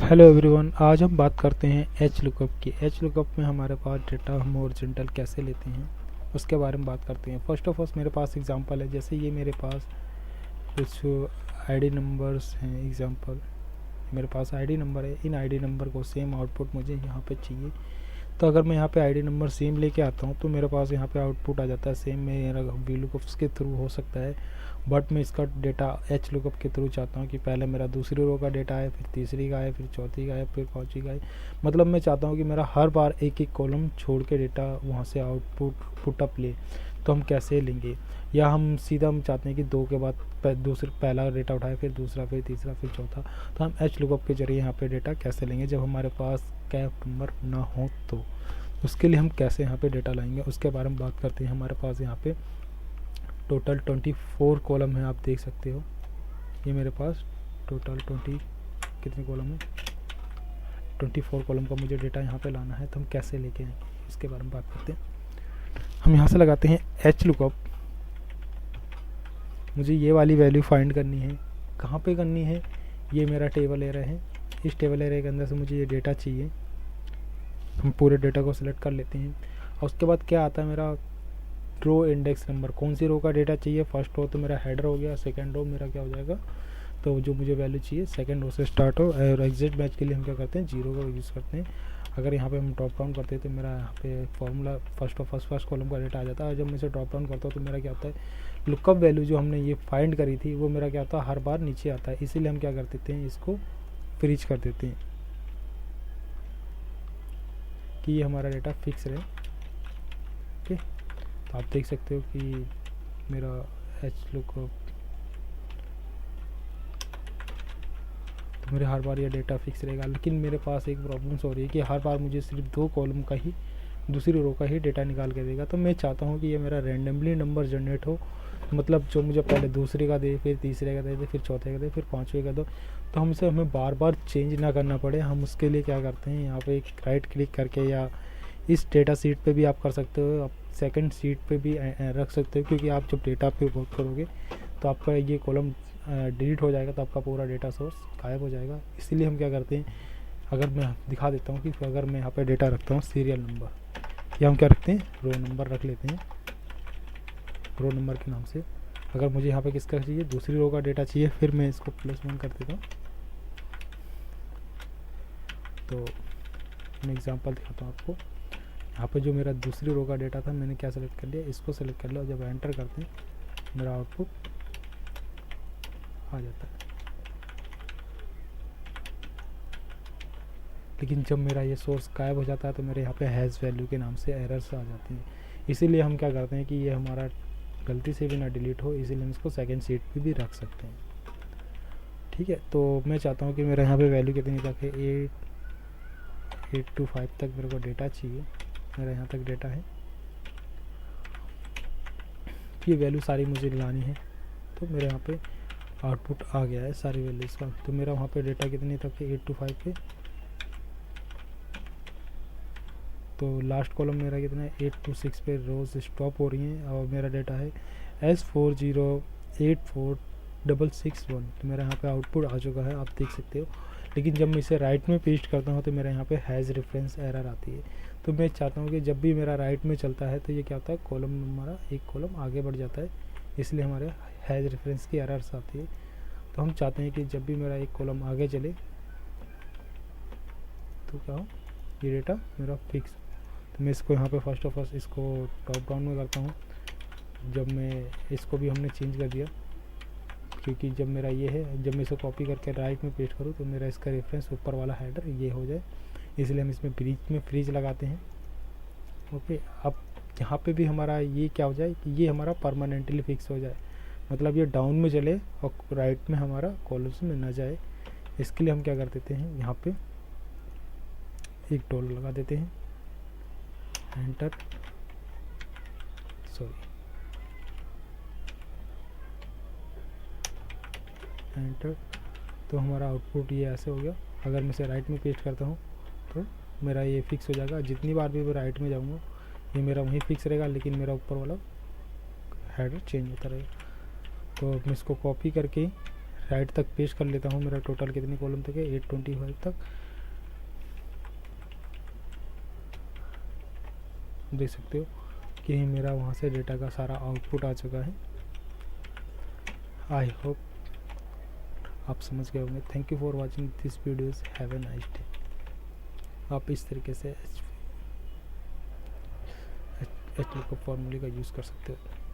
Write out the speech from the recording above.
Hello everyone, आज हम बात करते हैं एच लुकअप की। एच लुकअप में हमारे पास डेटा हम ओरिजिनल कैसे लेते हैं उसके बारे में बात करते हैं। फर्स्ट ऑफ ऑल मेरे पास एग्जांपल है, जैसे ये मेरे पास कुछ आईडी नंबर्स हैं। एग्जांपल मेरे पास आईडी नंबर है, इन आईडी नंबर को सेम आउटपुट मुझे यहाँ पे चाहिए। तो अगर मैं यहाँ पे आईडी नंबर सेम लेके आता हूँ तो मेरे पास यहाँ पे आउटपुट आ जाता है सेम। मेरा वी लुकअप्स के थ्रू हो सकता है, बट मैं इसका डेटा एच लुकअप के थ्रू चाहता हूँ कि पहले मेरा दूसरी रो का डेटा आए, फिर तीसरी का आए, फिर चौथी का आए, फिर पाँचवीं का आए। मतलब मैं चाहता हूँ कि मेरा हर बार एक एक कॉलम छोड़ के डेटा वहाँ से आउटपुट पुटअप ले। तो हम कैसे लेंगे, या हम सीधा हम चाहते हैं कि दो के बाद दूसरा पहला डेटा उठाए, फिर दूसरा, फिर तीसरा, फिर चौथा। तो हम एच लुकअप के जरिए यहाँ पे डेटा कैसे लेंगे जब हमारे पास कैप नंबर ना हो। तो उसके लिए हम कैसे यहाँ पे डेटा लाएंगे उसके बारे में बात करते हैं। हमारे पास यहाँ पे टोटल 24 कॉलम है, आप देख सकते हो। ये मेरे पास टोटल 20 कितने कॉलम है, 24 कॉलम का मुझे डेटा यहाँ पे लाना है। तो हम कैसे लेके आएंगे इसके बारे में बात करते हैं। हम यहाँ से लगाते हैं एच लुकअप। मुझे ये वाली वैल्यू फाइंड करनी है। कहाँ पे करनी है, ये मेरा टेबल एरे है। इस टेबल एरे के अंदर से मुझे ये डेटा चाहिए। हम पूरे डेटा को सिलेक्ट कर लेते हैं और उसके बाद क्या आता है, मेरा रो इंडेक्स नंबर, कौन सी रो का डेटा चाहिए। फर्स्ट रो तो मेरा हेडर हो गया, सेकंड रो मेरा क्या हो जाएगा, तो जो मुझे वैल्यू चाहिए सेकंड रो से स्टार्ट हो। और एग्जिट मैच के लिए हम क्या करते हैं, जीरो का यूज़ करते हैं। अगर यहाँ पे हम ड्रॉप डाउन करते हैं तो मेरा यहाँ पे फॉर्मूला फर्स्ट कॉलम का डेटा आ जाता है। और जब मैं इसे ड्रॉप डाउन करता हूँ तो मेरा क्या होता है, लुकअप वैल्यू जो हमने ये फाइंड करी थी वो मेरा क्या होता है, हर बार नीचे आता है। इसीलिए हम क्या कर देते हैं, इसको फ्रीज कर देते हैं कि ये हमारा डेटा फिक्स रहे। ओके, तो आप देख सकते हो कि मेरा एच लुकअप, तो मेरे हर बार ये डेटा फिक्स रहेगा। लेकिन मेरे पास एक प्रॉब्लम हो रही है कि हर बार मुझे सिर्फ दो कॉलम का ही, दूसरी रो का ही डेटा निकाल के देगा। तो मैं चाहता हूँ कि ये मेरा रैंडमली नंबर जनरेट हो, मतलब जो मुझे पहले दूसरे का दे, फिर तीसरे का दे, फिर चौथे का दे, फिर पाँचवें का दो। तो हम इसे हमें बार बार चेंज ना करना पड़े। हम उसके लिए क्या करते हैं, यहाँ पे एक राइट क्लिक करके, या इस डेटा सीट पे भी आप कर सकते हो, आप सेकंड सीट पे भी रख सकते हो। क्योंकि आप जब डेटा पे वर्क करोगे तो आपका ये कॉलम डिलीट हो जाएगा, तो आपका पूरा डेटा सोर्स गायब हो जाएगा। इसीलिए हम क्या करते हैं, अगर मैं दिखा देता हूँ कि अगर मैं यहाँ पे डेटा रखता हूँ सीरियल नंबर, या हम क्या रखते हैं, रो नंबर रख लेते हैं। रो नंबर के नाम से अगर मुझे यहाँ पे किसका चाहिए, दूसरी रो का डेटा चाहिए, फिर मैं इसको +1 कर देता हूँ। तो मैं एग्जांपल दिखाता हूँ आपको। यहाँ पे जो मेरा दूसरी रो का डेटा था मैंने क्या सेलेक्ट कर लिया, इसको सेलेक्ट कर लिया। और जब एंटर करते हैं मेरा आउटपुट आ जाता है। लेकिन जब मेरा ये सोर्स गायब हो जाता है तो मेरे यहाँ पे हैज़ वैल्यू के नाम से एरर्स आ जाती हैं। इसीलिए हम क्या करते हैं कि ये हमारा गलती से भी ना डिलीट हो, इसीलिए हम इसको सेकंड सीट पे भी रख सकते हैं। ठीक है, तो मैं चाहता हूँ कि मेरे यहाँ पे वैल्यू कितनी तक है, 825 तक मेरे को डेटा चाहिए। मेरा यहाँ तक डेटा है, ये वैल्यू सारी मुझे लानी है। तो मेरे यहाँ पे आउटपुट आ गया है सारी वैल्यूज़ का। तो मेरा वहाँ पे डेटा कितने तक है, 825 पे। तो लास्ट कॉलम मेरा कितना है, 826 पे रोज स्टॉप हो रही हैं। और मेरा डेटा है S4084661। तो मेरा यहाँ पे आउटपुट आ चुका है, आप देख सकते हो। लेकिन जब मैं इसे राइट में पेस्ट करता हूँ तो मेरे यहाँ पे हैज़ रेफरेंस एरर आती है। तो मैं चाहता हूँ कि जब भी मेरा राइट में चलता है तो ये क्या होता है, कॉलम हमारा एक कॉलम आगे बढ़ जाता है, इसलिए हमारे हैज़ रेफरेंस की एरर्स आती है। तो हम चाहते हैं कि जब भी मेरा एक कॉलम आगे चले तो क्या हो, ये डेटा मेरा फिक्स। तो मैं इसको यहाँ पे फर्स्ट ऑफ ऑल इसको टॉप डाउन में करता हूँ। जब मैं इसको भी हमने चेंज कर दिया, क्योंकि जब मेरा ये है, जब मैं इसे कॉपी करके राइट में पेस्ट करूँ तो मेरा इसका रेफरेंस ऊपर वाला हेडर ये हो जाए, इसलिए हम इसमें बीच में फ्रीज लगाते हैं। ओके, अब यहाँ पे भी हमारा ये क्या हो जाए कि ये हमारा परमानेंटली फिक्स हो जाए, मतलब ये डाउन में चले और राइट में हमारा कॉलम्स में ना जाए। इसके लिए हम क्या कर देते हैं, यहाँ पे एक डॉलर लगा देते हैं, एंटर, एंटर। तो हमारा आउटपुट ये ऐसे हो गया। अगर मैं इसे राइट में पेस्ट करता हूँ तो मेरा ये फिक्स हो जाएगा। जितनी बार भी मैं राइट में जाऊँगा ये मेरा वहीं फिक्स रहेगा, लेकिन मेरा ऊपर वाला हेडर चेंज होता रहेगा। तो मैं इसको कॉपी करके राइट तक पेश कर लेता हूँ। मेरा टोटल कितने कॉलम तक है, 825 तक। देख सकते हो कि मेरा वहाँ से डेटा का सारा आउटपुट आ चुका है। आई होप आप समझ गए होंगे। Thank you for watching this videos, have a nice day. आप इस तरीके से एच लुकअप फॉर्मूले का यूज़ कर सकते हो।